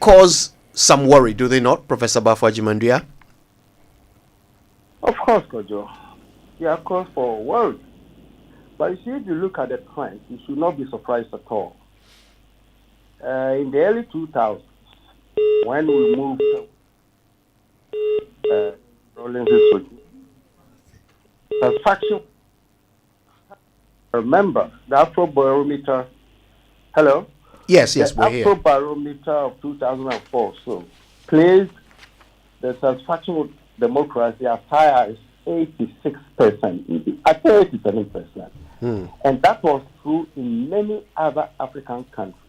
cause some worry, do they not, Professor Bafo Ajimandua? Of course, Kojo. They are cause for worry. But you see, if you look at the trend, you should not be surprised at all. In the early 2000s, when we moved Rawlings regime, satisfaction. Remember, the Afrobarometer. Hello? Yes, The we're here. Afrobarometer of 2004 placed the satisfaction with democracy as high as 86%, at 87%. And that was true in many other African countries.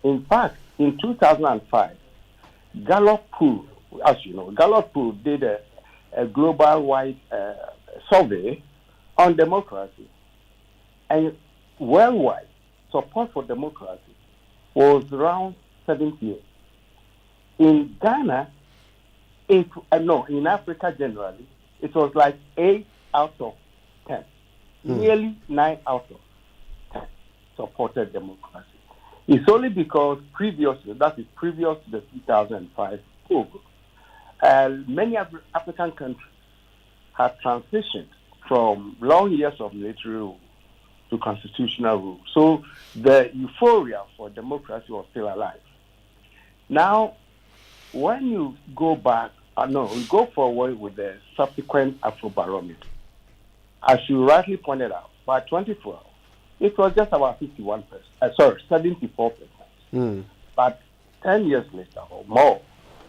In fact, in 2005, Gallup Poll, as you know, Gallup Poll did a global-wide survey on democracy. And worldwide, support for democracy was around 78. In Ghana, in Africa generally, it was like 8 out of 10. Nearly 9 out of 10 supported democracy. It's only because previously, that is previous to the 2005 poll, many African countries have transitioned from long years of military rule to constitutional rule. So the euphoria for democracy was still alive. Now, when you go back, we go forward with the subsequent Afrobarometer. As you rightly pointed out, by 2012, it was just about 74%. But 10 years later or more,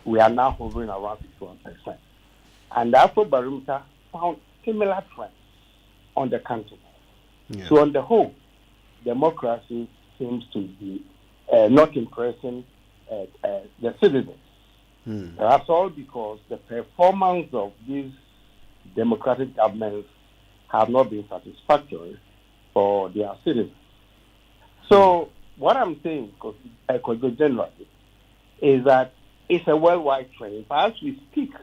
we are now hovering around 51%. And the Afrobarometer found similar trends on the continent. Yeah. So on the whole, democracy seems to be not impressing the citizens. Perhaps all because the performance of these democratic governments have not been satisfactory for their citizens. So what I'm saying, generally, is that it's a worldwide trend. But as we speak,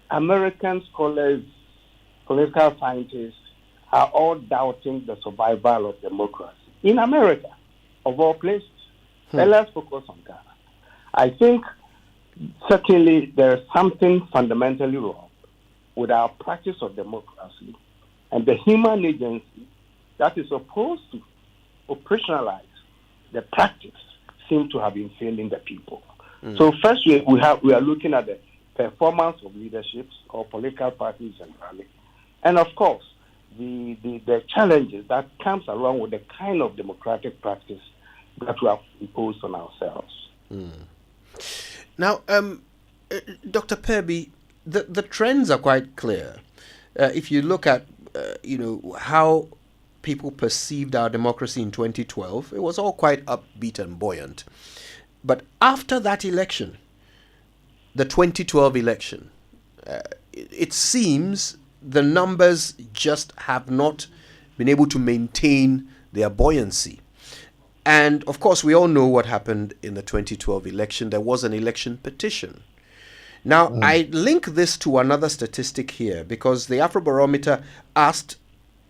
American scholars, political scientists are all doubting the survival of democracy in America, of all places. But let's focus on Ghana. I think certainly there is something fundamentally wrong with our practice of democracy and the human agency that is supposed to operationalize the practice seems to have been failing the people. So first we are looking at the performance of leaderships or political parties generally. And of course, the challenges that comes along with the kind of democratic practice that we have imposed on ourselves. Now, Dr. Perby, the trends are quite clear. If you look at, how people perceived our democracy in 2012, it was all quite upbeat and buoyant. But after that election, the 2012 election, it seems the numbers just have not been able to maintain their buoyancy. And of course, we all know what happened in the 2012 election. There was an election petition. Now, I link this to another statistic here because the Afrobarometer asked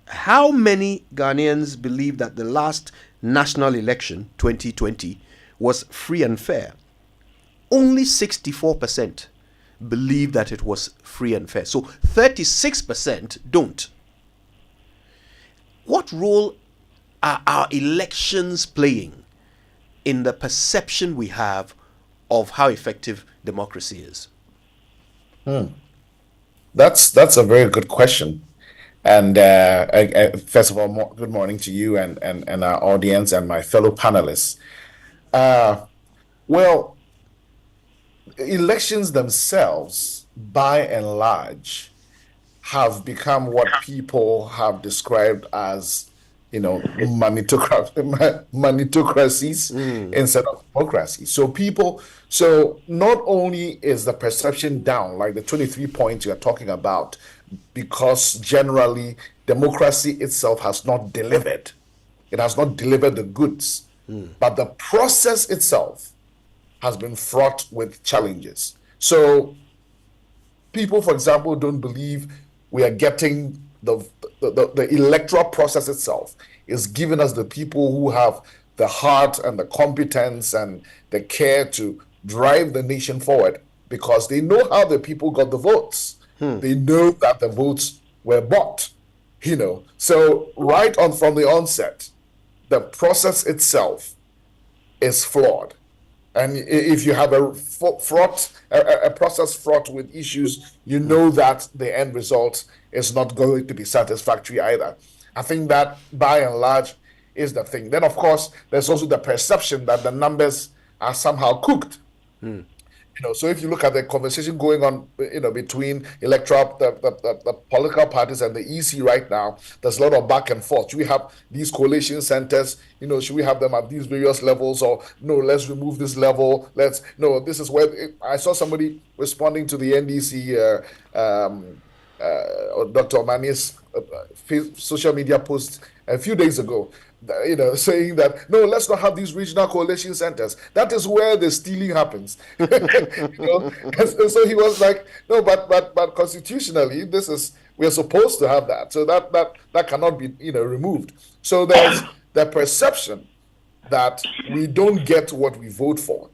how many Ghanaians believe that the last national election, 2020, was free and fair. Only 64% believe that it was free and fair. So 36% don't. What role are our elections playing in the perception we have of how effective democracy is? That's a very good question. And first of all, good morning to you and our audience and my fellow panelists. Well, elections themselves, by and large, have become what people have described as, manitocracies instead of democracy. So not only is the perception down, like the 23 points you're talking about, because generally democracy itself has not delivered. It has not delivered the goods. But the process itself has been fraught with challenges. So people, for example, don't believe we are getting the electoral process itself is giving us the people who have the heart and the competence and the care to drive the nation forward, because they know how the people got the votes. They know that the votes were bought, So right on from the onset, the process itself is flawed. And if you have a process fraught with issues, you know that the end result is not going to be satisfactory either. I think that by and large is the thing. Then, of course, there's also the perception that the numbers are somehow cooked. So if you look at the conversation going on, between the political parties and the EC right now, there's a lot of back and forth. Should we have these coalition centers? Should we have them at these various levels, or no? Let's remove this level. This is where I saw somebody responding to the NDC, Dr. Omani's social media post a few days ago, saying that, no, let's not have these regional coalition centers. That is where the stealing happens. And so he was like, no, but constitutionally, we're supposed to have that. So that cannot be, removed. So there's the perception that we don't get what we vote for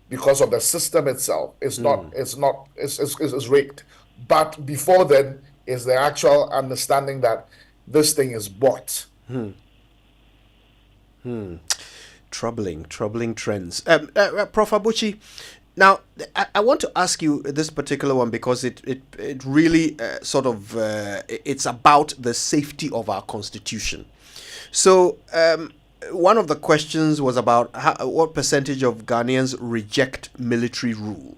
because of the system itself. It's rigged. But before then is the actual understanding that this thing is bought. Troubling trends. Prof. Abuchi, now I want to ask you this particular one because it really it's about the safety of our constitution. So one of the questions was about what percentage of Ghanaians reject military rule.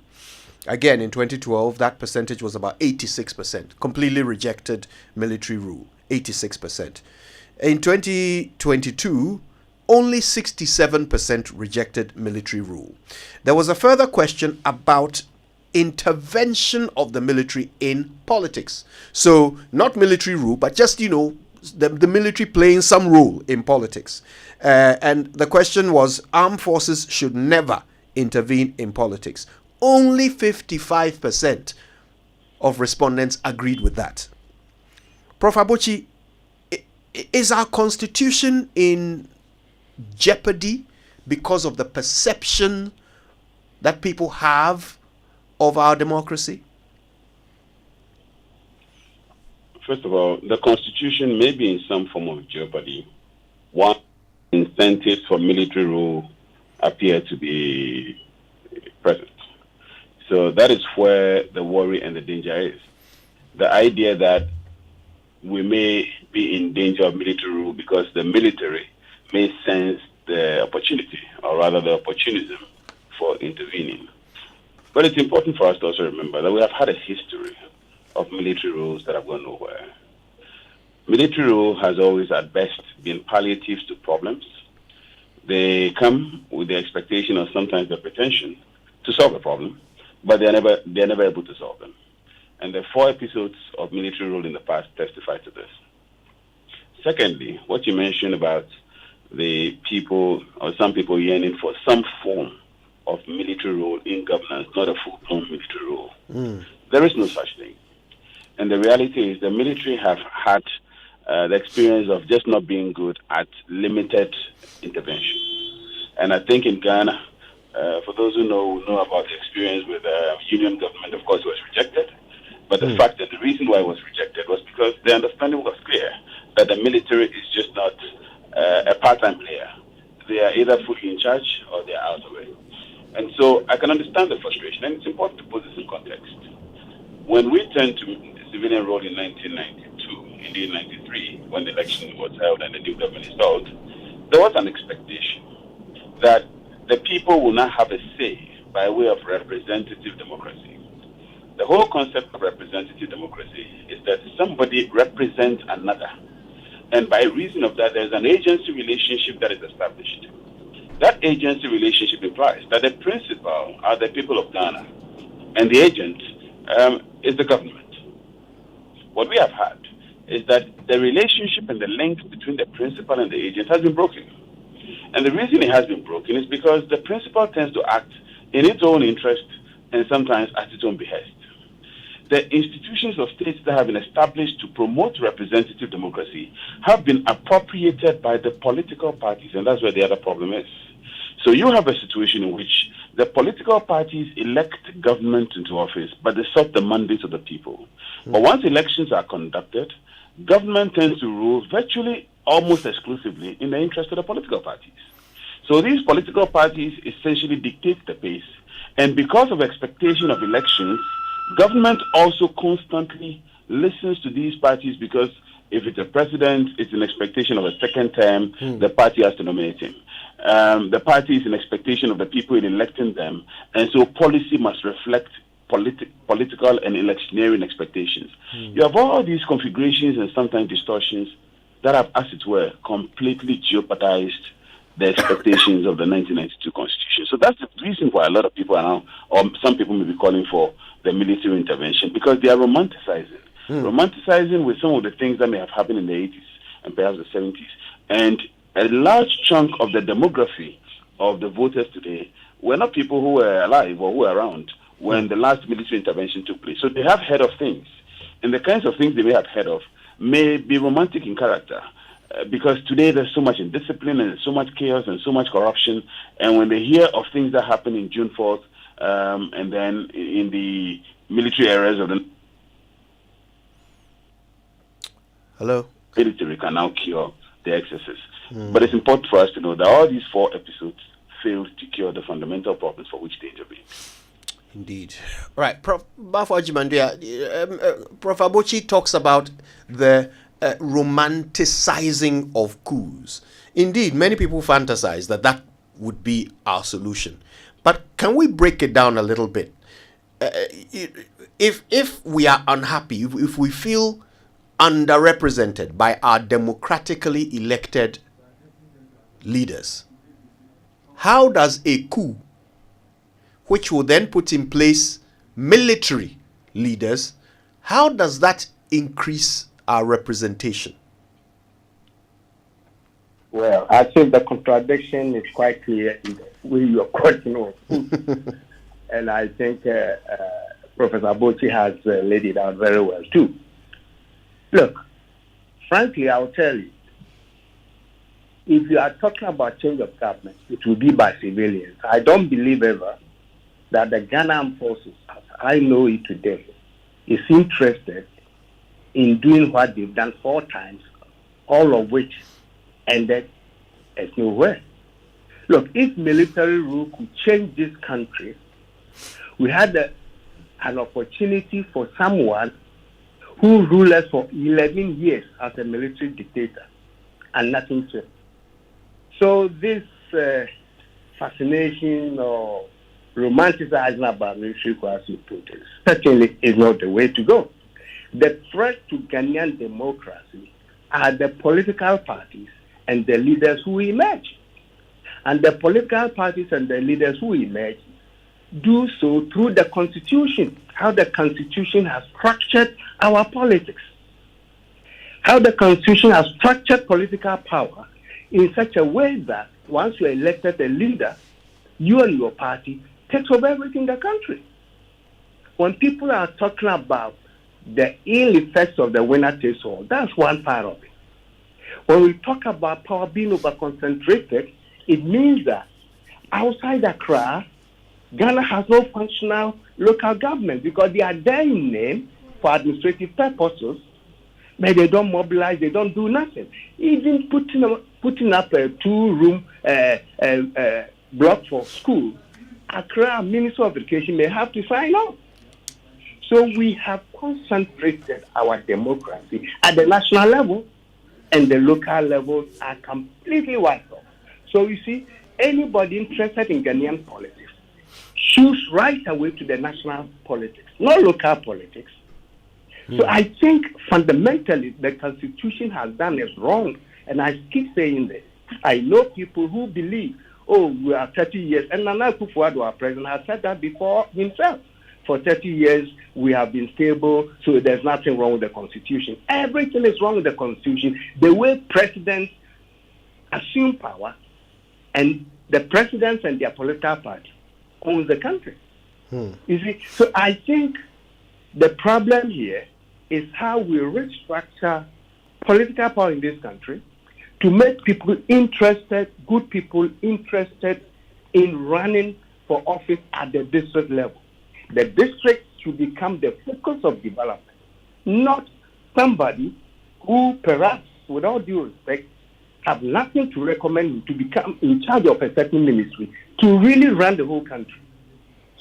Again, in 2012, that percentage was about 86%, completely rejected military rule, 86%. In 2022, only 67% rejected military rule. There was a further question about intervention of the military in politics. So, not military rule, but just, the military playing some role in politics. And the question was, armed forces should never intervene in politics. Only 55% of respondents agreed with that. Prof. Abuchi, is our constitution in jeopardy because of the perception that people have of our democracy? First of all, the constitution may be in some form of jeopardy. One, incentives for military rule appear to be present. So that is where the worry and the danger is. The idea that we may be in danger of military rule because the military may sense the opportunity, or rather the opportunism for intervening. But it's important for us to also remember that we have had a history of military rules that have gone nowhere. Military rule has always at best been palliatives to problems. They come with the expectation or sometimes the pretension to solve a problem, but they're never able to solve them. And the 4 episodes of military rule in the past testify to this. Secondly, what you mentioned about the people or some people yearning for some form of military rule in governance, not a full-blown military rule. There is no such thing. And the reality is the military have had the experience of just not being good at limited intervention. And I think in Ghana, for those who know about the experience with the union government, of course, it was rejected. But the fact that the reason why it was rejected was because the understanding was clear that the military is just not a part-time player. They are either fully in charge or they are out of it. And so I can understand the frustration, and it's important to put this in context. When we turned to civilian role in 1992, indeed 93, when the election was held and the new government installed, there was an expectation that the people will not have a say by way of representative democracy. The whole concept of representative democracy is that somebody represents another. And by reason of that, there's an agency relationship that is established. That agency relationship implies that the principal are the people of Ghana, and the agent is the government. What we have had is that the relationship and the link between the principal and the agent has been broken. And the reason it has been broken is because the principal tends to act in its own interest and sometimes at its own behest. the institutions of states that have been established to promote representative democracy have been appropriated by the political parties, and that's where the other problem is. So you have a situation in which the political parties elect government into office, but they serve the mandate of the people. But once elections are conducted, government tends to rule virtually almost exclusively in the interest of the political parties. So these political parties essentially dictate the pace. And because of expectation of elections, government also constantly listens to these parties, because if it's a president, it's an expectation of a second term, the party has to nominate him. The party is in expectation of the people in electing them, and so policy must reflect political and electioneering expectations. You have all these configurations and sometimes distortions that have, as it were, completely jeopardized the expectations of the 1992 Constitution. So that's the reason why a lot of people are now, or some people may be calling for the military intervention, because they are romanticizing with some of the things that may have happened in the 80s and perhaps the 70s. And a large chunk of the demography of the voters today were not people who were alive or who were around when the last military intervention took place. So they have heard of things. And the kinds of things they may have heard of may be romantic in character, because today there's so much indiscipline and so much chaos and so much corruption. And when they hear of things that happened in June 4th, and then in the military areas of the military can now cure the excesses. But it's important for us to know that all these 4 episodes failed to cure the fundamental problems for which they intervened. Indeed. Right. Prof. Bafo Agyemang-Duah, Prof. Abochi talks about the romanticizing of coups. Indeed, many people fantasize that that would be our solution. But can we break it down a little bit? If we are unhappy, if we feel underrepresented by our democratically elected leaders, how does a coup, which will then put in place military leaders, how does that increase our representation? Well, I think the contradiction is quite clear in the way you are quoting on. And I think Professor Abochi has laid it out very well, too. Look, frankly, I'll tell you, if you are talking about change of government, it will be by civilians. I don't believe ever that the Ghana Armed Forces, as I know it today, is interested in doing what they've done 4 times, all of which ended as nowhere. Look, if military rule could change this country, we had an opportunity for someone who ruled us for 11 years as a military dictator, and nothing changed. So this fascination or romanticizing about military quasi certainly is not the way to go. The threat to Ghanaian democracy are the political parties and the leaders who emerge. And the political parties and the leaders who emerge do so through the Constitution, how the Constitution has structured our politics, how the Constitution has structured political power in such a way that once you're elected a leader, you and your party takes over everything in the country. When people are talking about the ill effects of the winner takes all, that's one part of it. When we talk about power being over-concentrated, it means that outside Accra, Ghana has no functional local government because they are there in name for administrative purposes, but they don't mobilize, they don't do nothing. Even putting up a 2-room block for school, Accra Minister of Education may have to sign off. So we have concentrated our democracy at the national level, and the local levels are completely wiped off. So you see, anybody interested in Ghanaian politics choose right away to the national politics, not local politics. So I think fundamentally the Constitution has done is wrong, and I keep saying this. I know people who believe, we are 30 years, and Nana Akufo-Addo, our president, has said that before himself. For 30 years, we have been stable, so there's nothing wrong with the Constitution. Everything is wrong with the Constitution. The way presidents assume power, and the presidents and their political party own the country. You see, so I think The problem here is how we restructure political power in this country to make people interested, good people interested in running for office at the district level. The district should become the focus of development, not somebody who perhaps, with all due respect, have nothing to recommend to become in charge of a certain ministry to really run the whole country.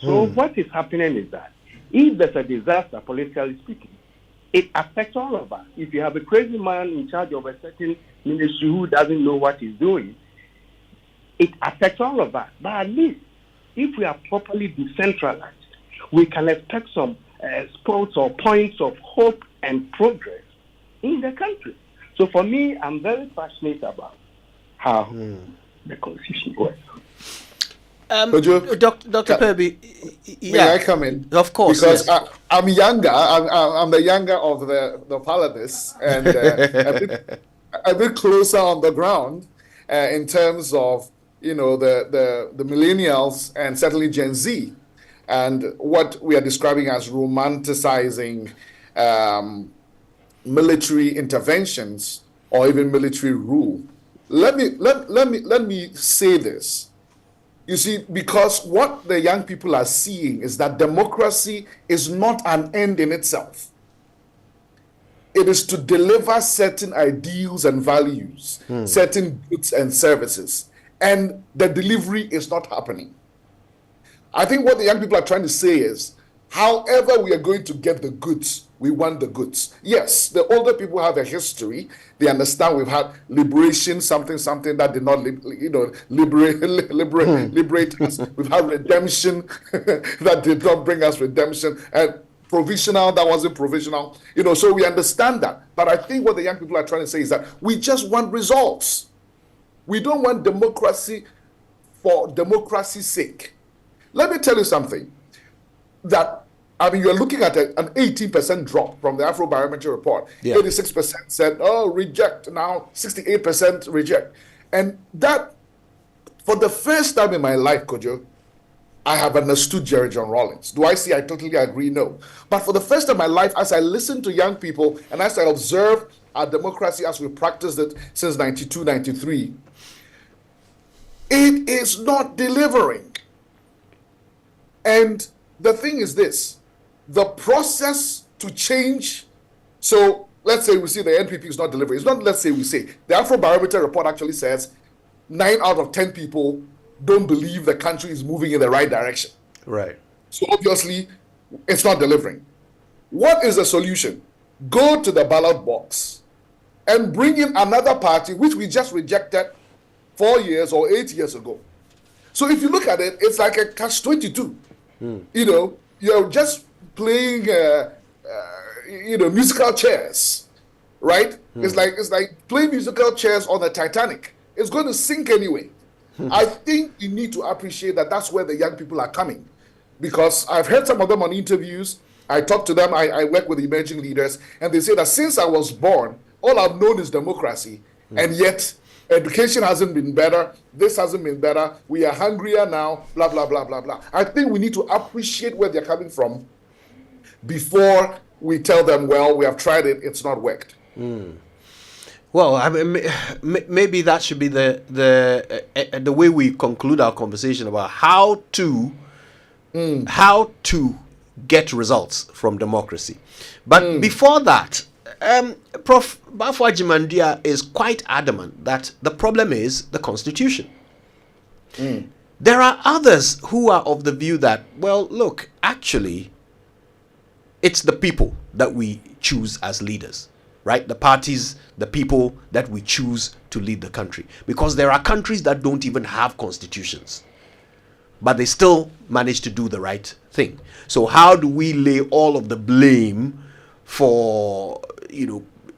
So what is happening is that if there's a disaster, politically speaking, it affects all of us. If you have a crazy man in charge of a certain ministry who doesn't know what he's doing, it affects all of us. But at least if we are properly decentralized, we can expect some spots or points of hope and progress in the country. So for me, I'm very passionate about how the constitution works. Dr. Dr. Kirby, May I come in? Of course. Because yes. I'm younger. I'm the younger of the panelists, and a bit closer on the ground in terms of the millennials and certainly Gen Z, and what we are describing as romanticizing military interventions or even military rule. Let me say this. You see, because what the young people are seeing is that democracy is not an end in itself. It is to deliver certain ideals and values, certain goods and services, and the delivery is not happening. I think what the young people are trying to say is, however we are going to get the goods, we want the goods. Yes, the older people have a history. They understand we've had liberation, something that did not, liberate us. We've had redemption that did not bring us redemption, and provisional that wasn't provisional. So we understand that. But I think what the young people are trying to say is that we just want results. We don't want democracy for democracy's sake. Let me tell you something. You're looking at an 18% drop from the Afrobarometer report. Yeah. 86% said, reject. Now 68% reject. And that, for the first time in my life, Kojo, I have understood Jerry John Rawlings. Do I say I totally agree? No. But for the first time in my life, as I listen to young people and as I observe our democracy as we practiced it since 92, 93, it is not delivering. And the thing is this, the process to change, so let's say we see the NPP is not delivering. It's not let's say we say. The Afrobarometer report actually says 9 out of 10 people don't believe the country is moving in the right direction. Right. So obviously, it's not delivering. What is the solution? Go to the ballot box and bring in another party which we just rejected 4 years or 8 years ago. So if you look at it, it's like a catch-22. You're just playing, musical chairs, right? It's like playing musical chairs on the Titanic. It's going to sink anyway. I think you need to appreciate that that's where the young people are coming, because I've heard some of them on interviews. I talk to them. I work with emerging leaders, and they say that since I was born, all I've known is democracy, and yet education hasn't been better. This hasn't been better. We are hungrier now, blah, blah, blah, blah, blah. I think we need to appreciate where they're coming from before we tell them, well, we have tried it, it's not worked. Well, I mean, maybe that should be the way we conclude our conversation about how to get results from democracy. But before that, Prof. Bafo Agyeman-Duah is quite adamant that the problem is the Constitution. There are others who are of the view that, well, look, actually, it's the people that we choose as leaders, right? The parties, the people that we choose to lead the country. Because there are countries that don't even have constitutions, but they still manage to do the right thing. So how do we lay all of the blame for,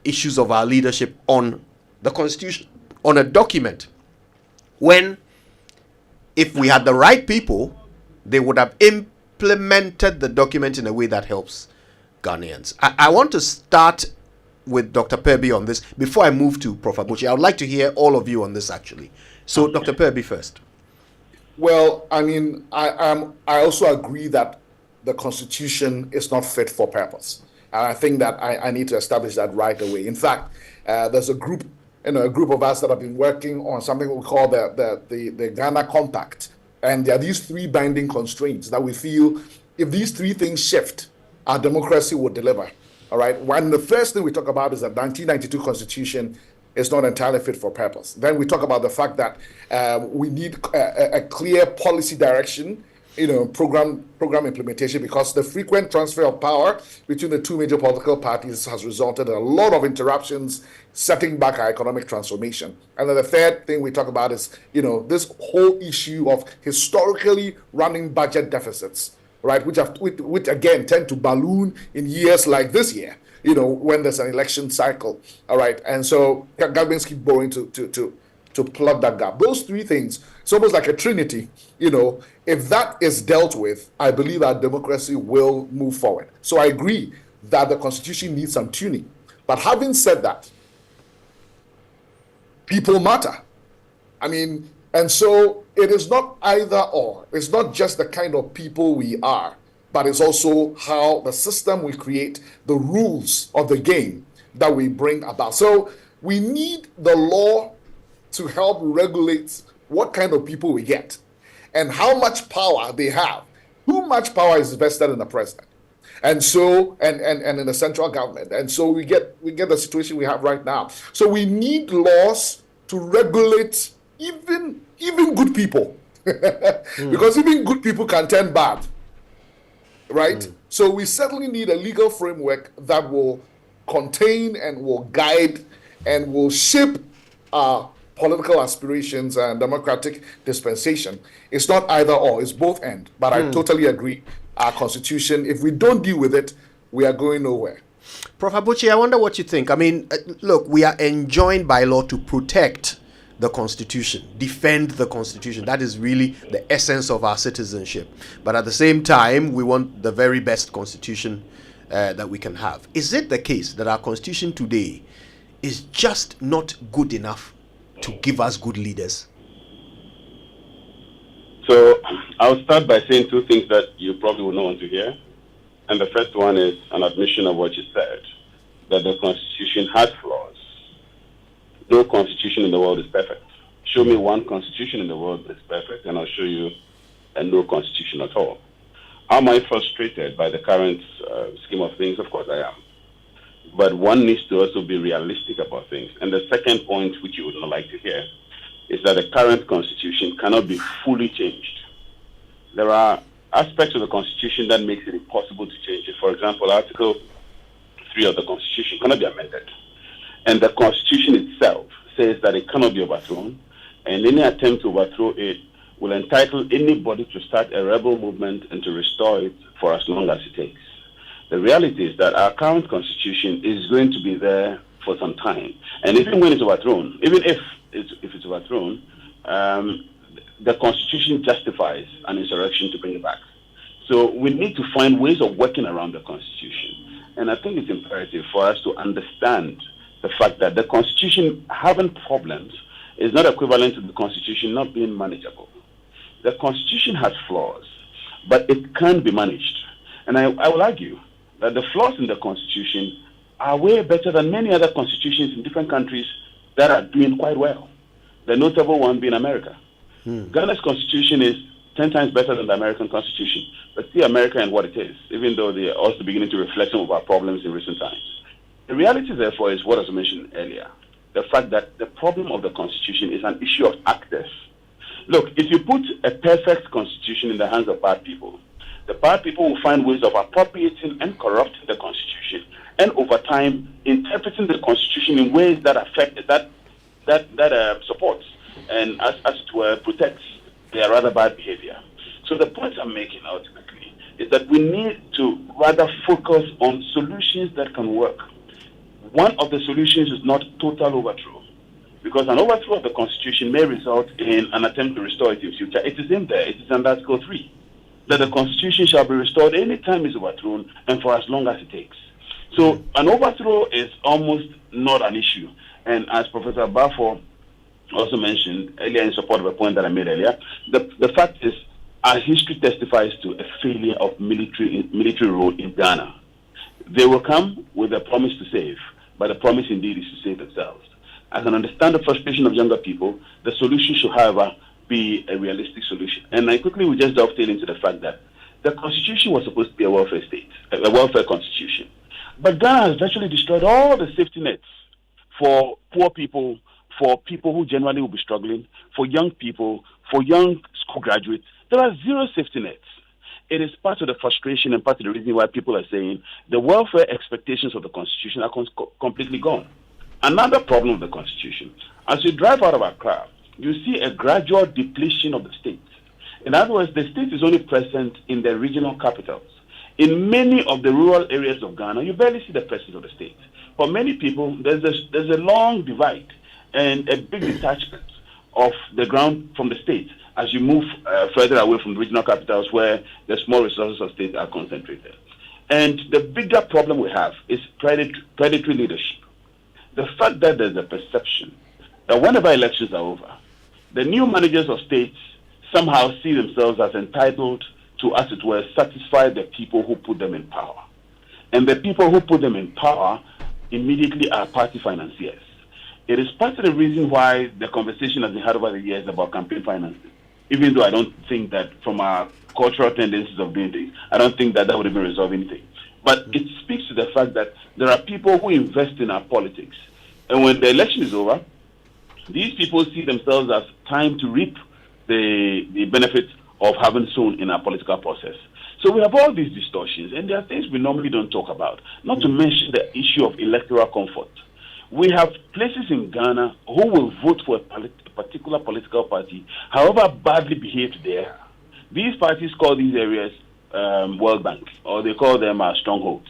issues of our leadership on the Constitution, on a document, when if we had the right people, they would have implemented the document in a way that helps Ghanaians? I want to start with Dr. Kirby on this before I move to Prof. Abuchi. I would like to hear all of you on this, actually. So, Dr. Kirby first. Well, I mean, I also agree that the Constitution is not fit for purpose. And I think that I need to establish that right away. In fact, there's a group of us that have been working on something we call the Ghana Compact. And there are these three binding constraints that we feel if these three things shift, our democracy will deliver. All right. One, the first thing we talk about is that 1992 Constitution is not entirely fit for purpose. Then we talk about the fact that we need a clear policy direction, program implementation, because the frequent transfer of power between the two major political parties has resulted in a lot of interruptions, setting back our economic transformation. And then the third thing we talk about is, this whole issue of historically running budget deficits, right, which again tend to balloon in years like this year, when there's an election cycle. All right, and so governments keep borrowing to plug that gap. Those three things, it's almost like a trinity. If that is dealt with, I believe our democracy will move forward. So I agree that the Constitution needs some tuning. But having said that, people matter. And so it is not either or. It's not just the kind of people we are, but it's also how the system we create, the rules of the game that we bring about. So we need the law to help regulate what kind of people we get and how much power they have. Too much power is vested in the president, and so and in the central government, and so we get the situation we have right now. So we need laws to regulate even good people, because even good people can turn bad, right? So we certainly need a legal framework that will contain and will guide and will shape our political aspirations and democratic dispensation. It's not either or, it's both end. But I totally agree. Our Constitution, if we don't deal with it, we are going nowhere. Prof. Abuchi, I wonder what you think. Look, we are enjoined by law to protect the Constitution, defend the Constitution. That is really the essence of our citizenship. But at the same time, we want the very best Constitution that we can have. Is it the case that our Constitution today is just not good enough to give us good leaders? So I'll start by saying two things that you probably will not want to hear. And the first one is an admission of what you said, that the Constitution has flaws. No constitution in the world is perfect. Show me one constitution in the world that's perfect, and I'll show you a no constitution at all. Am I frustrated by the current scheme of things? Of course I am. But one needs to also be realistic about things. And the second point, which you would not like to hear, is that the current constitution cannot be fully changed. There are aspects of the constitution that makes it impossible to change it. For example, Article 3 of the constitution cannot be amended. And the constitution itself says that it cannot be overthrown, and any attempt to overthrow it will entitle anybody to start a rebel movement and to restore it for as long as it takes. The reality is that our current constitution is going to be there for some time. And even when it's overthrown, even if it's overthrown, the constitution justifies an insurrection to bring it back. So we need to find ways of working around the constitution. And I think it's imperative for us to understand the fact that the constitution having problems is not equivalent to the constitution not being manageable. The constitution has flaws, but it can be managed. And I will argue that the flaws in the constitution are way better than many other constitutions in different countries that are doing quite well. The notable one being America. Ghana's constitution is 10 times better than the American constitution, but see America and what it is, even though they are also beginning to reflect some of our problems in recent times. The reality, therefore, is what I mentioned earlier, the fact that the problem of the constitution is an issue of actors. Look, if you put a perfect constitution in the hands of bad people, the bad people will find ways of appropriating and corrupting the constitution, and over time interpreting the constitution in ways that affect that supports and as it were protects their rather bad behavior. So the point I'm making ultimately is that we need to rather focus on solutions that can work. One of the solutions is not total overthrow, because an overthrow of the constitution may result in an attempt to restore it in future. It is in there. It is under Article 3. That the constitution shall be restored any time it's overthrown and for as long as it takes. So an overthrow is almost not an issue. And as Professor Bafo also mentioned earlier in support of a point that I made earlier, the fact is our history testifies to a failure of military rule in Ghana. They will come with a promise to save, but the promise indeed is to save themselves. I can understand the frustration of younger people. The solution should, however, be a realistic solution. And I quickly will just dovetail into the fact that the constitution was supposed to be a welfare state, a welfare constitution. But Ghana has virtually destroyed all the safety nets for poor people, for people who generally will be struggling, for young people, for young school graduates. There are zero safety nets. It is part of the frustration and part of the reason why people are saying the welfare expectations of the Constitution are completely gone. Another problem of the Constitution, as you drive out of Accra, you see a gradual depletion of the state. In other words, the state is only present in the regional capitals. In many of the rural areas of Ghana, you barely see the presence of the state. For many people, there's a long divide and a big detachment of the ground from the state as you move further away from the regional capitals where the small resources of state are concentrated. And the bigger problem we have is predatory leadership. The fact that there's a perception that whenever elections are over, the new managers of states somehow see themselves as entitled to, as it were, satisfy the people who put them in power. And the people who put them in power immediately are party financiers. It is part of the reason why the conversation has been had over the years about campaign financing. Even though I don't think that from our cultural tendencies of doing things, I don't think that would even resolve anything. But it speaks to the fact that there are people who invest in our politics. And when the election is over, these people see themselves as time to reap the benefits of having sown in our political process. So we have all these distortions, and there are things we normally don't talk about, not to mention the issue of electoral comfort. We have places in Ghana who will vote for a particular political party, however badly behaved they are. These parties call these areas World Bank, or they call them strongholds.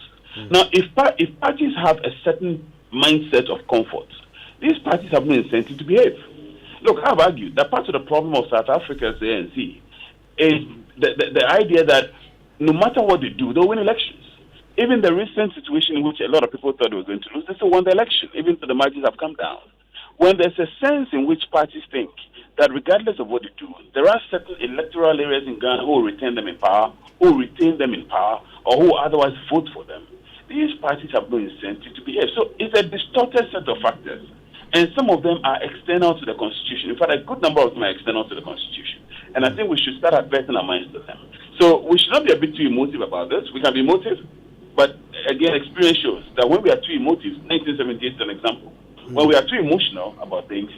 Now, if parties have a certain mindset of comfort, these parties have no incentive to behave. Look, I've argued that part of the problem of South Africa's ANC is the idea that no matter what they do, they'll win elections. Even the recent situation in which a lot of people thought they were going to lose, they still won the election, even though the margins have come down. When there's a sense in which parties think that regardless of what they do, there are certain electoral areas in Ghana who will retain them in power, or who otherwise vote for them, these parties have no incentive to behave. So it's a distorted set of factors. And some of them are external to the Constitution. In fact, a good number of them are external to the Constitution. And I think we should start addressing our minds to them. So we should not be a bit too emotive about this. We can be emotive, but again, experience shows that when we are too emotive, 1978 is an example, when we are too emotional about things,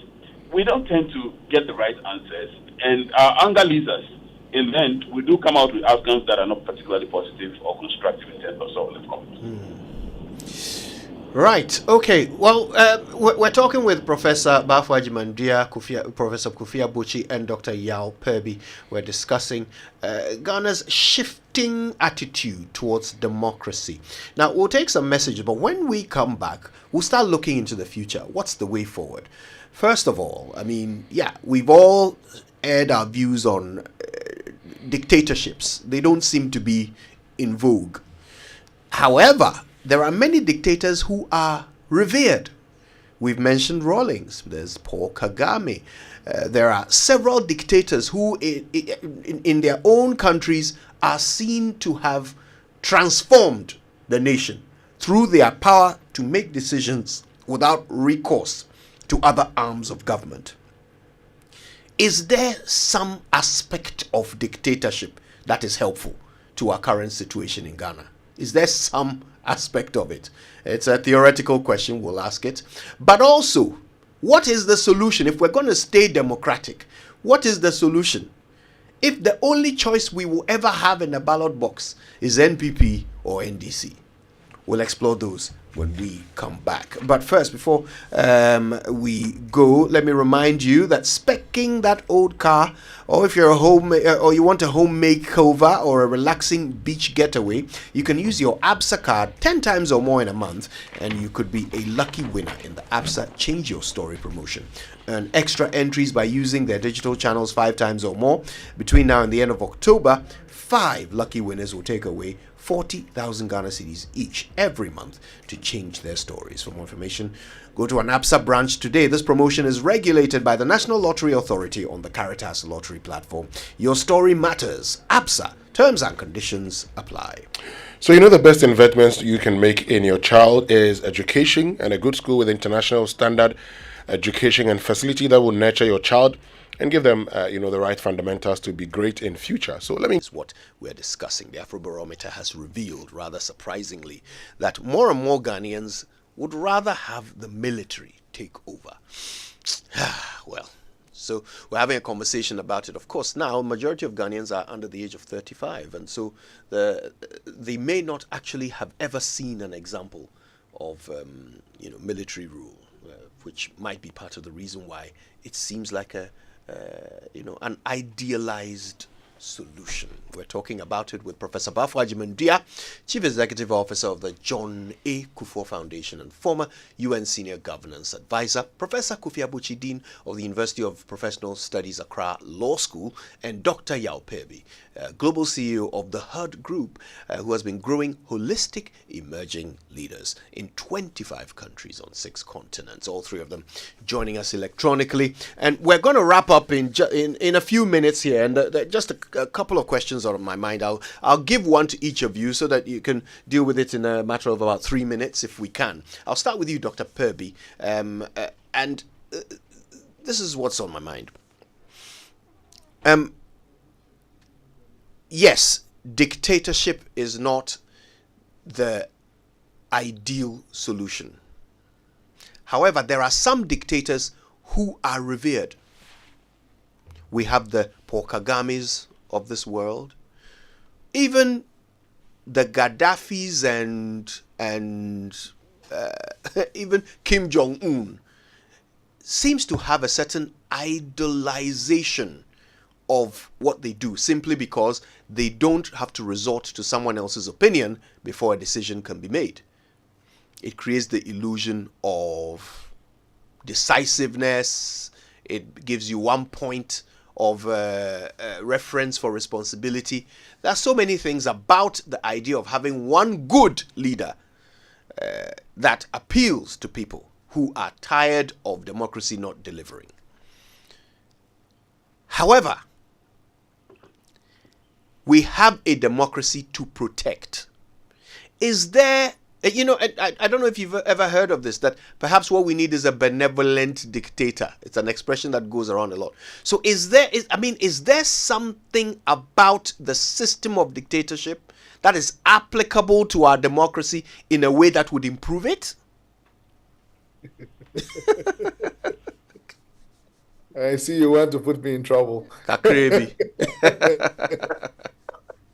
we don't tend to get the right answers, and our anger leads us. In the end, we do come out with outcomes that are not particularly positive or constructive in terms of solving the problem. Right. Okay. Well, we're talking with Professor Bafo Agyeman-Duah, Professor Kofi Abotsi, and Dr. Yaw Purby. We're discussing Ghana's shifting attitude towards democracy. Now, we'll take some messages, but when we come back, we'll start looking into the future. What's the way forward? First of all, I mean, we've all aired our views on dictatorships. They don't seem to be in vogue. However, there are many dictators who are revered. We've mentioned Rawlings. There's Paul Kagame. There are several dictators who, in their own countries, are seen to have transformed the nation through their power to make decisions without recourse to other arms of government. Is there some aspect of dictatorship that is helpful to our current situation in Ghana? Is there some aspect of it? It's a theoretical question, we'll ask it. But also, what is the solution? If we're going to stay democratic, what is the solution? If the only choice we will ever have in the ballot box is NPP or NDC, we'll explore those when we come back. But first, before we go, let me remind you that speccing that old car, or if you're or you want a home makeover or a relaxing beach getaway, you can use your ABSA card 10 times or more in a month, and you could be a lucky winner in the ABSA Change Your Story promotion. Earn extra entries by using their digital channels 5 times or more between now and the end of October. 5 lucky winners will take away 40,000 Ghana cedis each every month to change their stories. For more information, go to an ABSA branch today. This promotion is regulated by the National Lottery Authority on the Caritas Lottery platform. Your story matters. ABSA. Terms and conditions apply. So the best investments you can make in your child is education, and a good school with international standard education and facility that will nurture your child and give them, the right fundamentals to be great in future. So let me... It's what we're discussing. The Afrobarometer has revealed, rather surprisingly, that more and more Ghanaians would rather have the military take over. Well, so we're having a conversation about it. Of course, now, majority of Ghanaians are under the age of 35, and so they may not actually have ever seen an example of, military rule, which might be part of the reason why it seems like an idealized solution. We're talking about it with Professor Bafo Agyeman-Duah, Chief Executive Officer of the John A. Kufuor Foundation and former UN Senior Governance Advisor, Professor Kofi Abotire-Dean of the University of Professional Studies Accra Law School, and Dr. Yaw Purby, Global CEO of the HUD Group, who has been growing holistic emerging leaders in 25 countries on 6 continents, all 3 of them joining us electronically. And we're going to wrap up in a few minutes here, and just a couple of questions are on my mind. I'll give one to each of you so that you can deal with it in a matter of about 3 minutes if we can. I'll start with you, Dr. Purby, and this is what's on my mind. Yes, dictatorship is not the ideal solution. However, there are some dictators who are revered. We have the Paul Kagames of this world, even the Gaddafis and even Kim Jong-un seems to have a certain idolization of what they do, simply because they don't have to resort to someone else's opinion before a decision can be made. It creates the illusion of decisiveness. It gives you 1 point of reference for responsibility. There are so many things about the idea of having one good leader that appeals to people who are tired of democracy not delivering. However, we have a democracy to protect. Is there, I don't know if you've ever heard of this, that perhaps what we need is a benevolent dictator. It's an expression that goes around a lot. So is there something about the system of dictatorship that is applicable to our democracy in a way that would improve it? I see you want to put me in trouble. Crazy.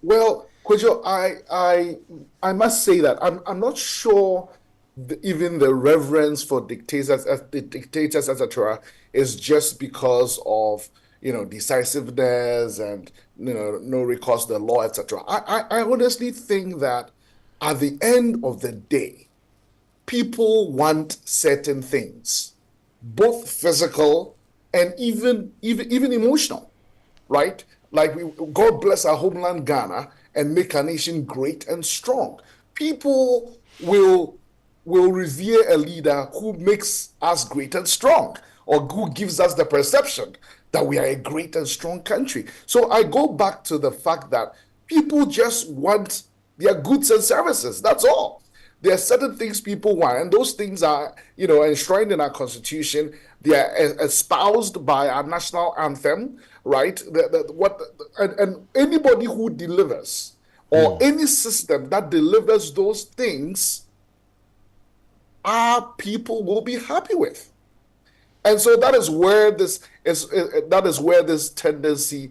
Well, Kojo, I must say that I'm not sure even the reverence for dictators, etc., is just because of decisiveness and no recourse to the law, etc. I honestly think that at the end of the day, people want certain things, both physical and even emotional, right? Like God bless our homeland Ghana and make our nation great and strong. People will revere a leader who makes us great and strong, or who gives us the perception that we are a great and strong country. So I go back to the fact that people just want their goods and services. That's all. There are certain things people want, and those things are, enshrined in our constitution. They are espoused by our national anthem, right? And anybody who delivers, or any system that delivers those things, our people will be happy with. And so that is where this tendency,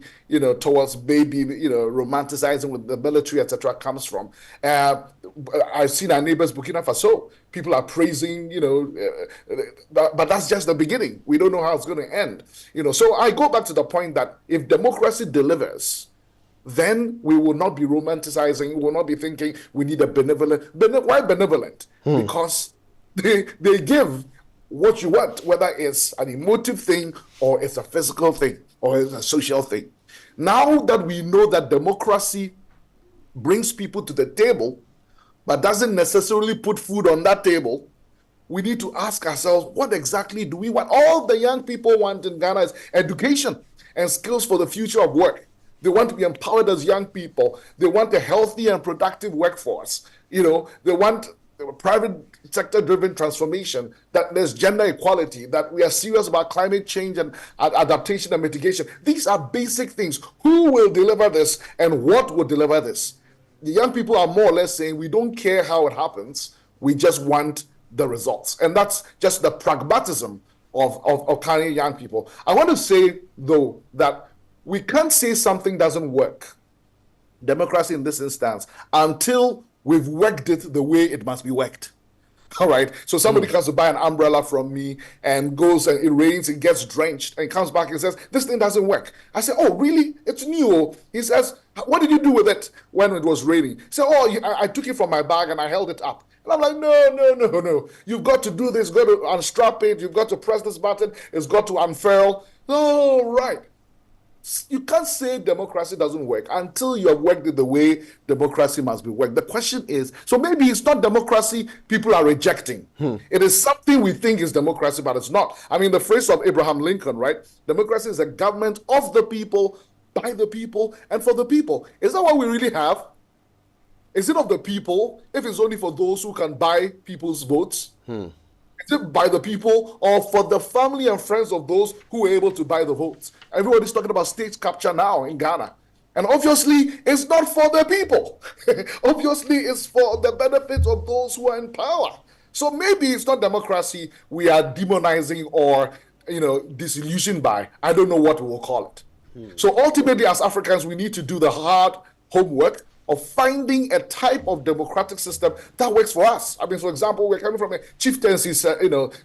towards maybe, romanticizing with the military, etc., comes from. I've seen our neighbors, Burkina Faso. People are praising, but that's just the beginning. We don't know how it's going to end. So I go back to the point that if democracy delivers, then we will not be romanticizing. We will not be thinking we need a benevolent. Why benevolent? Because they give what you want, whether it's an emotive thing or it's a physical thing or it's a social thing. Now that we know that democracy brings people to the table, but doesn't necessarily put food on that table, we need to ask ourselves, what exactly do we want? All the young people want in Ghana is education and skills for the future of work. They want to be empowered as young people. They want a healthy and productive workforce. They want a private sector-driven transformation, that there's gender equality, that we are serious about climate change and adaptation and mitigation. These are basic things. Who will deliver this and what will deliver this? The young people are more or less saying, we don't care how it happens. We just want the results. And that's just the pragmatism of Ghanaian young people. I want to say, though, that we can't say something doesn't work, democracy in this instance, until we've worked it the way it must be worked. All right. So somebody comes to buy an umbrella from me and goes and it rains, it gets drenched, and comes back and says, this thing doesn't work. I say, oh, really? It's new. He says, what did you do with it when it was raining? He said, oh, I took it from my bag and I held it up. And I'm like, no. You've got to do this. You've got to unstrap it. You've got to press this button. It's got to unfurl. Oh, right. You can't say democracy doesn't work until you have worked it the way democracy must be worked. The question is, so maybe it's not democracy people are rejecting. It is something we think is democracy, but it's not. I mean, the phrase of Abraham Lincoln, right? Democracy is a government of the people, by the people, and for the people. Is that what we really have? Is it of the people if it's only for those who can buy people's votes? Is it by the people or for the family and friends of those who were able to buy the votes? Everybody's talking about state capture now in Ghana. And obviously, it's not for the people. Obviously, it's for the benefit of those who are in power. So maybe it's not democracy we are demonizing or, disillusioned by. I don't know what we will call it. So ultimately, as Africans, we need to do the hard homework of finding a type of democratic system that works for us. I mean, for example, we're coming from a chieftaincy,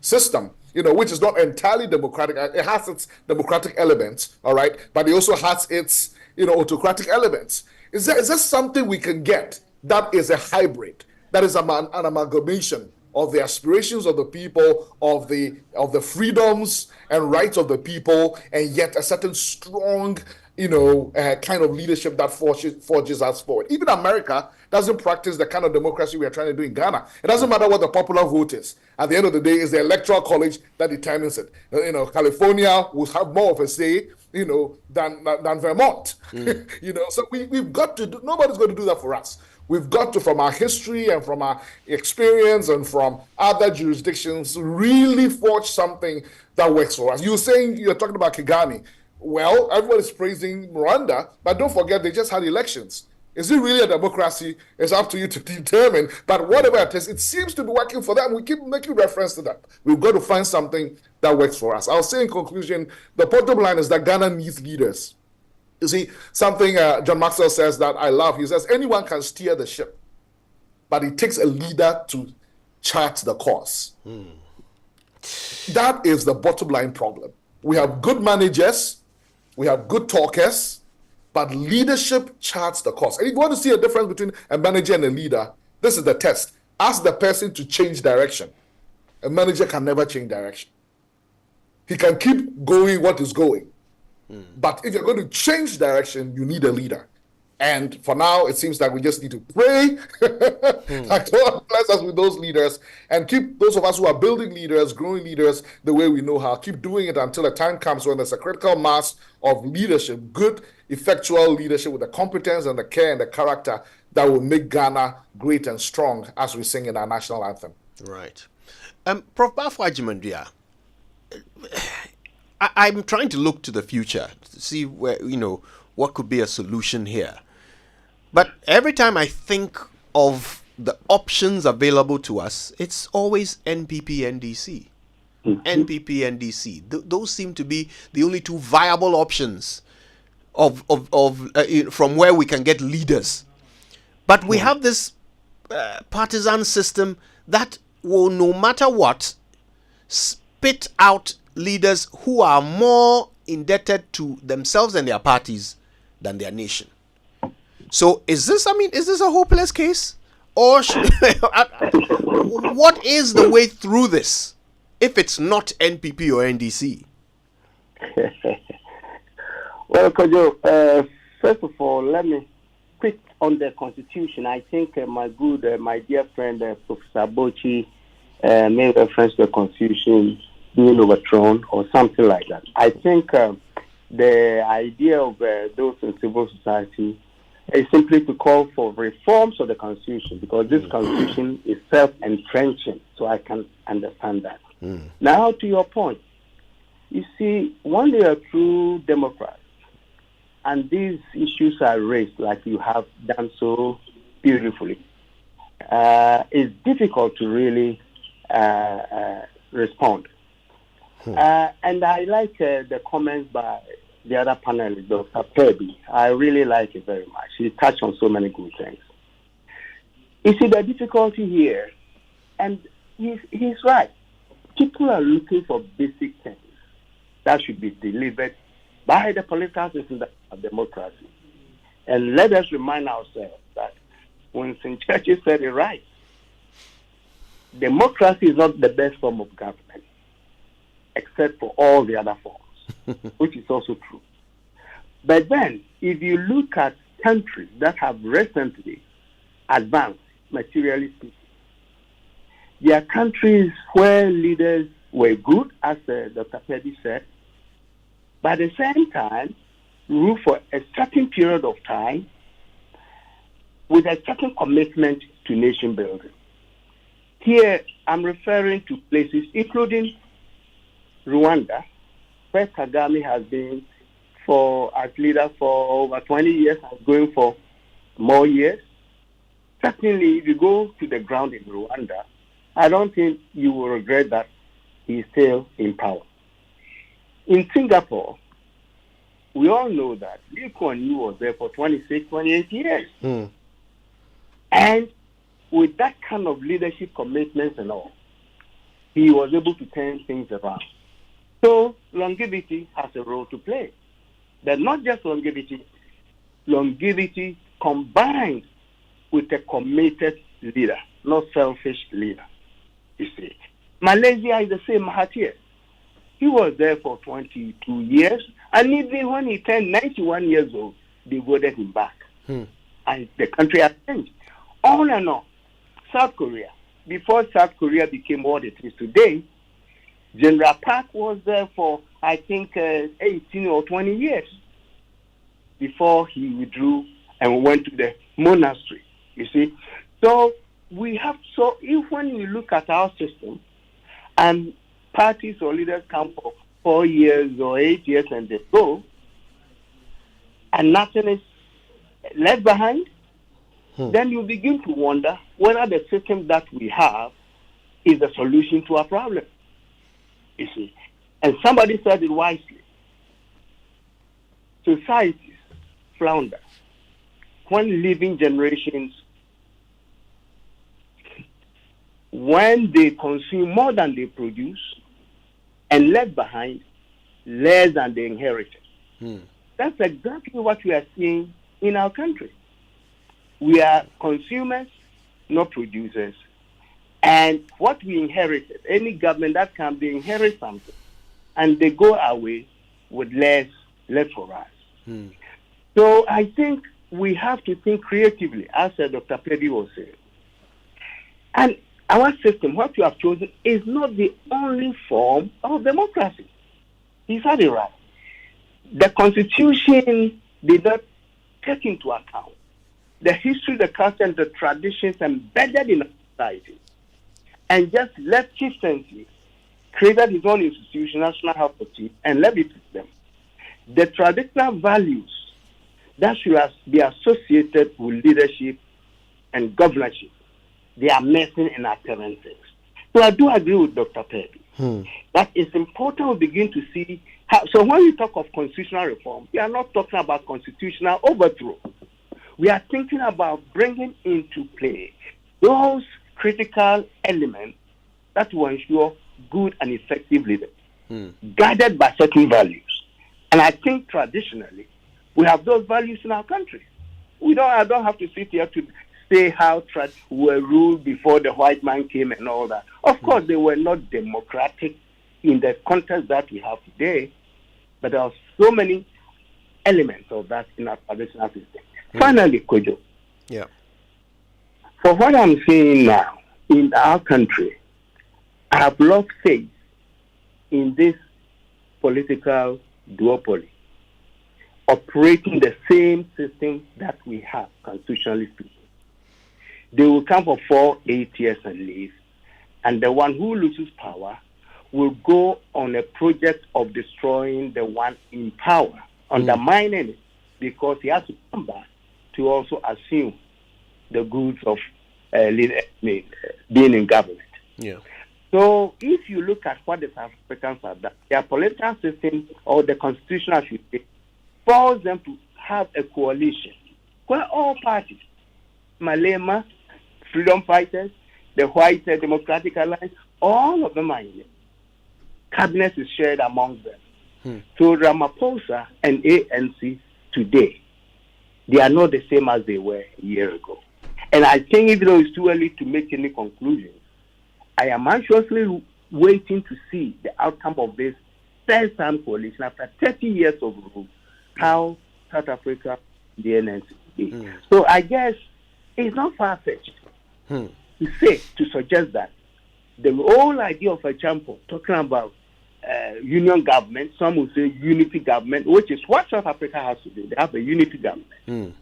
system, which is not entirely democratic. It has its democratic elements, all right, but it also has its, autocratic elements. Is there something we can get that is a hybrid, that is an amalgamation of the aspirations of the people, of the freedoms and rights of the people, and yet a certain strong kind of leadership that forges us forward. Even America doesn't practice the kind of democracy we are trying to do in Ghana. It doesn't matter what the popular vote is. At the end of the day, it's the electoral college that determines it. California will have more of a say, than Vermont. So we've got to do, nobody's going to do that for us. We've got to, from our history and from our experience and from other jurisdictions, really forge something that works for us. You're talking about Kigami. Well, everybody's praising Rwanda, but don't forget they just had elections. Is it really a democracy? It's up to you to determine. But whatever it is, it seems to be working for them. We keep making reference to that. We've got to find something that works for us. I'll say in conclusion, the bottom line is that Ghana needs leaders. You see, something John Maxwell says that I love. He says, anyone can steer the ship, but it takes a leader to chart the course. That is the bottom line problem. We have good managers. We have good talkers, but leadership charts the course. And if you want to see a difference between a manager and a leader, this is the test. Ask the person to change direction. A manager can never change direction. He can keep going what is going. But if you're going to change direction, you need a leader. And for now, it seems like we just need to pray that God bless us with those leaders and keep those of us who are building leaders, growing leaders, the way we know how. Keep doing it until a time comes when there's a critical mass of leadership, good, effectual leadership with the competence and the care and the character that will make Ghana great and strong as we sing in our national anthem. Right. Prof. Bafo Agyeman-Duah, I'm trying to look to the future to see where, what could be a solution here. But every time I think of the options available to us, it's always NPP, NDC. NPP, NDC. Those seem to be the only two viable options from where we can get leaders. But we have this partisan system that will, no matter what, spit out leaders who are more indebted to themselves and their parties than their nation. So is this a hopeless case? Or what is the way through this if it's not NPP or NDC? Well, Kojo, first of all, let me quick on the Constitution. I think my dear friend, Professor Bochi, made reference to the Constitution being overthrown or something like that. I think the idea of those in civil society is simply to call for reforms of the Constitution, because this Constitution is self-entrenching, so I can understand that. Now, to your point, you see, when they are true Democrats, and these issues are raised like you have done so beautifully, it's difficult to really respond. And I like the comments by the other panelist, Dr. Kirby. I really like it very much. He touched on so many good things. You see, the difficulty here, and he's right, people are looking for basic things that should be delivered by the political system of democracy. And let us remind ourselves that Winston Churchill said it right. Democracy is not the best form of government, except for all the other forms, which is also true. But then, if you look at countries that have recently advanced, materially speaking, there are countries where leaders were good, as Dr. Pedi said, but at the same time, rule for a certain period of time with a certain commitment to nation building. Here, I'm referring to places including Rwanda, where Kagame has been as leader for over 20 years, and going for more years. Certainly, if you go to the ground in Rwanda, I don't think you will regret that he's still in power. In Singapore, we all know that Lee Kuan Yew was there for 26, 28 years. And with that kind of leadership commitments and all, he was able to turn things around. So longevity has a role to play. But not just longevity combined with a committed leader, not selfish leader. You see, Malaysia is the same. Mahathir. He was there for 22 years, and even when he turned 91 years old, they voted him back. And the country has changed. On and on. South Korea. Before South Korea became what it is today, General Park was there for, I think, 18 or 20 years before he withdrew and went to the monastery. You see? So if when you look at our system, and parties or leaders come for 4 years or 8 years and they go, and nothing is left behind, then you begin to wonder whether the system that we have is the solution to our problem. You see, and somebody said it wisely. Societies flounder when living generations, when they consume more than they produce and left behind less than they inherited. That's exactly what we are seeing in our country. We are consumers, not producers. And what we inherited, any government that can, they inherit something, and they go away with less left for us. So I think we have to think creatively, as Dr. Pedi was saying. And our system, what you have chosen, is not the only form of democracy. He said it right. The Constitution did not take into account the history, the culture, and the traditions embedded in society, and just left chieftaincy, created his own institution, National Health Authority, and left it with them. The traditional values that should be associated with leadership and governorship, they are missing in our current things. So I do agree with Dr. Pedi that it's important we begin to see how. So when we talk of constitutional reform, we are not talking about constitutional overthrow. We are thinking about bringing into play those critical elements that will ensure good and effective leadership, guided by certain values. And I think traditionally, we have those values in our country. I don't have to sit here to say how were ruled before the white man came and all that. Of course, they were not democratic in the context that we have today, but there are so many elements of that in our traditional system. Finally, Kojo, Yeah. for what I'm seeing now in our country, I have lost faith in this political duopoly operating the same system that we have constitutionally speaking. They will come for 4, 8 years and leave, and the one who loses power will go on a project of destroying the one in power, undermining it, because he has to come back to also assume the goods of being in government. Yeah. So if you look at what the South Africans have done, their political system, or the constitution, I should say, forces them to have a coalition where all parties, Malema, freedom fighters, the White Democratic Alliance, all of them are in it. Cabinet is shared among them. So Ramaphosa and ANC today, they are not the same as they were a year ago. And I think even though it's too early to make any conclusions, I am anxiously waiting to see the outcome of this third-time coalition after 30 years of rule, how South Africa, the NNC is. So I guess it's not far-fetched to suggest that the whole idea of a champion, talking about union government, some will say unity government, which is what South Africa has to do. They have a unity government.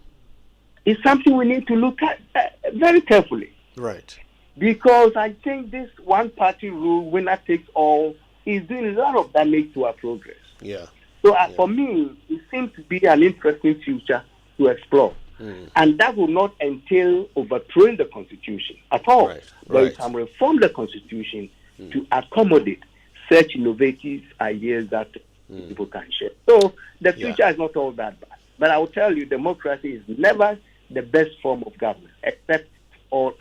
It's something we need to look at very carefully. Right. Because I think this one-party rule, winner takes all, is doing a lot of damage to our progress. Yeah. So for me, it seems to be an interesting future to explore. And that will not entail overthrowing the Constitution at all. Right. But it can reform the Constitution to accommodate such innovative ideas that people can share. So the future is not all that bad. But I will tell you, democracy is never the best form of government, except all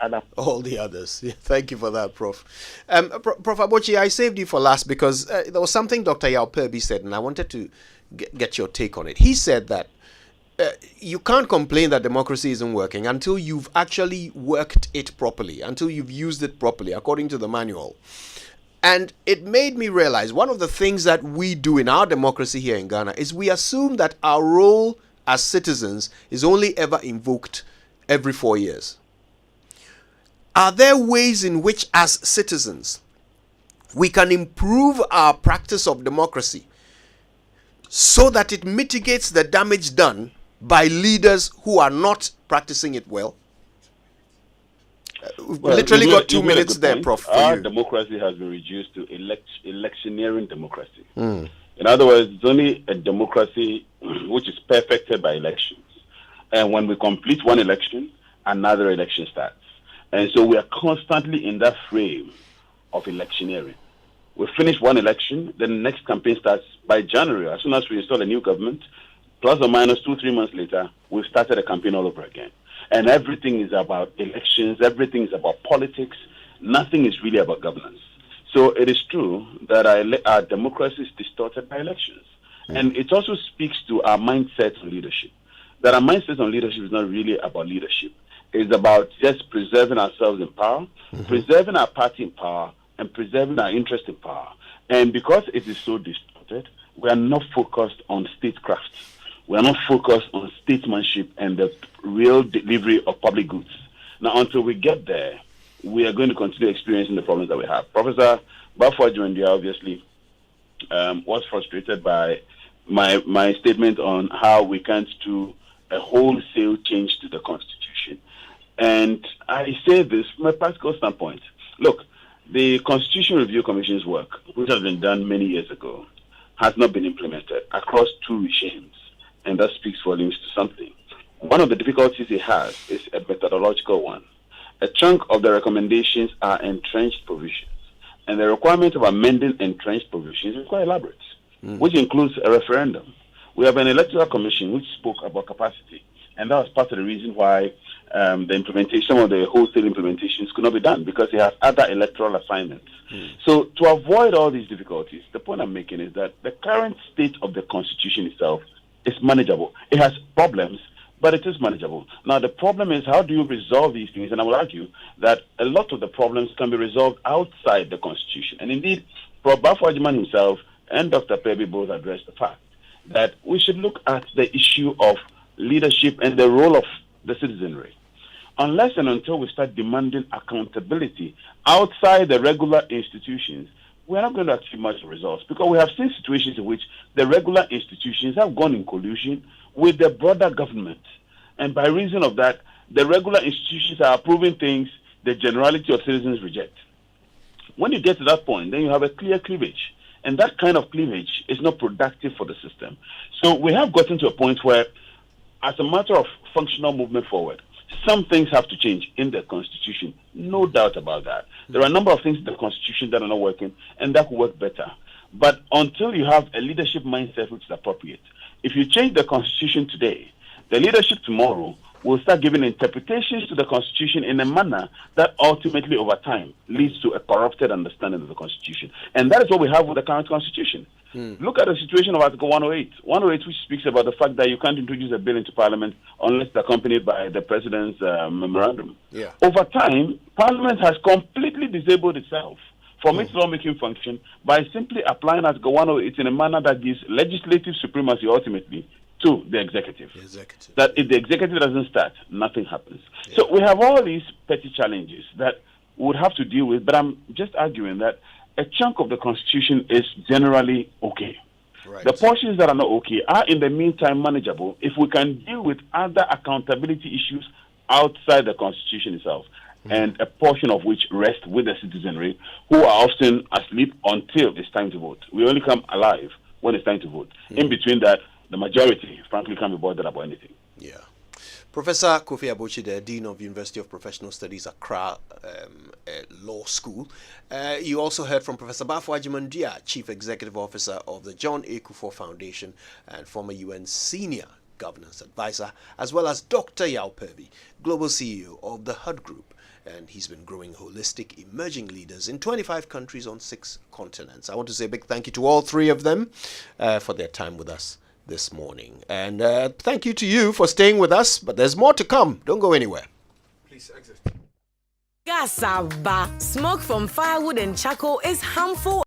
the others. Yeah, thank you for that, Prof. Prof. Abochi, I saved you for last because there was something Dr. Yaw Purby said, and I wanted to get your take on it. He said that you can't complain that democracy isn't working until you've actually worked it properly, until you've used it properly, according to the manual. And it made me realize one of the things that we do in our democracy here in Ghana is we assume that our role as citizens is only ever invoked every 4 years. Are there ways in which, as citizens, we can improve our practice of democracy so that it mitigates the damage done by leaders who are not practicing it well? We've literally got 2 minutes there, Prof. Our democracy has been reduced to electioneering democracy. In other words, it's only a democracy which is perfected by elections. And when we complete one election, another election starts. And so we are constantly in that frame of electioneering. We finish one election, then the next campaign starts by January. As soon as we install a new government, plus or minus 2-3 months later, we've started a campaign all over again. And everything is about elections, everything is about politics, nothing is really about governance. So it is true that our democracy is distorted by elections. And it also speaks to our mindset on leadership. That our mindset on leadership is not really about leadership. It's about just preserving ourselves in power, preserving our party in power, and preserving our interest in power. And because it is so distorted, we are not focused on statecraft. We are not focused on statesmanship and the real delivery of public goods. Now, until we get there, we are going to continue experiencing the problems that we have. Professor Baffour Djoundia obviously was frustrated by my statement on how we can't do a wholesale change to the Constitution. And I say this from a practical standpoint. Look, the Constitution Review Commission's work, which has been done many years ago, has not been implemented across 2 regimes. And that speaks volumes to something. One of the difficulties it has is a methodological one. A chunk of the recommendations are entrenched provisions. And the requirement of amending entrenched provisions is quite elaborate, which includes a referendum. We have an electoral commission which spoke about capacity. And that was part of the reason why the implementation, some of the wholesale implementations could not be done, because it has other electoral assignments. So to avoid all these difficulties, the point I'm making is that the current state of the Constitution itself is manageable. It has problems, but it is manageable. Now, the problem is, how do you resolve these things? And I would argue that a lot of the problems can be resolved outside the Constitution. And indeed, Prof. Baffour Djoundia himself and Dr. Purby both addressed the fact that we should look at the issue of leadership and the role of the citizenry. Unless and until we start demanding accountability outside the regular institutions, we're not going to achieve much results, because we have seen situations in which the regular institutions have gone in collusion with the broader government. And by reason of that, the regular institutions are approving things the generality of citizens reject. When you get to that point, then you have a clear cleavage. And that kind of cleavage is not productive for the system. So we have gotten to a point where, as a matter of functional movement forward, some things have to change in the Constitution, no doubt about that. There are a number of things in the Constitution that are not working, and that could work better. But until you have a leadership mindset which is appropriate, if you change the Constitution today, the leadership tomorrow will start giving interpretations to the Constitution in a manner that ultimately, over time, leads to a corrupted understanding of the Constitution. And that is what we have with the current Constitution. Look at the situation of Article 108. 108, which speaks about the fact that you can't introduce a bill into Parliament unless it's accompanied by the President's memorandum. Yeah. Over time, Parliament has completely disabled itself from its lawmaking function by simply applying Article 108 in a manner that gives legislative supremacy ultimately to the executive. That if the executive doesn't start, nothing happens. Yeah. So we have all these petty challenges that we would have to deal with, but I'm just arguing that a chunk of the Constitution is generally okay. Right. The portions that are not okay are in the meantime manageable if we can deal with other accountability issues outside the Constitution itself, and a portion of which rests with the citizenry, who are often asleep until it's time to vote. We only come alive when it's time to vote. In between that, the majority, frankly, can't be bothered about anything. Yeah. Professor Kofi Abochi, the Dean of University of Professional Studies, Accra Law School. You also heard from Professor Bafo Agyeman-Duah, Chief Executive Officer of the John A. Kufuor Foundation and former UN Senior Governance Advisor, as well as Dr. Yaw Purby, Global CEO of the HUD Group. And he's been growing holistic emerging leaders in 25 countries on 6 continents. I want to say a big thank you to all 3 of them for their time with us this morning. And thank you to you for staying with us, but there's more to come. Don't go anywhere. Please exit. Gasaba. Smoke from firewood and charcoal is harmful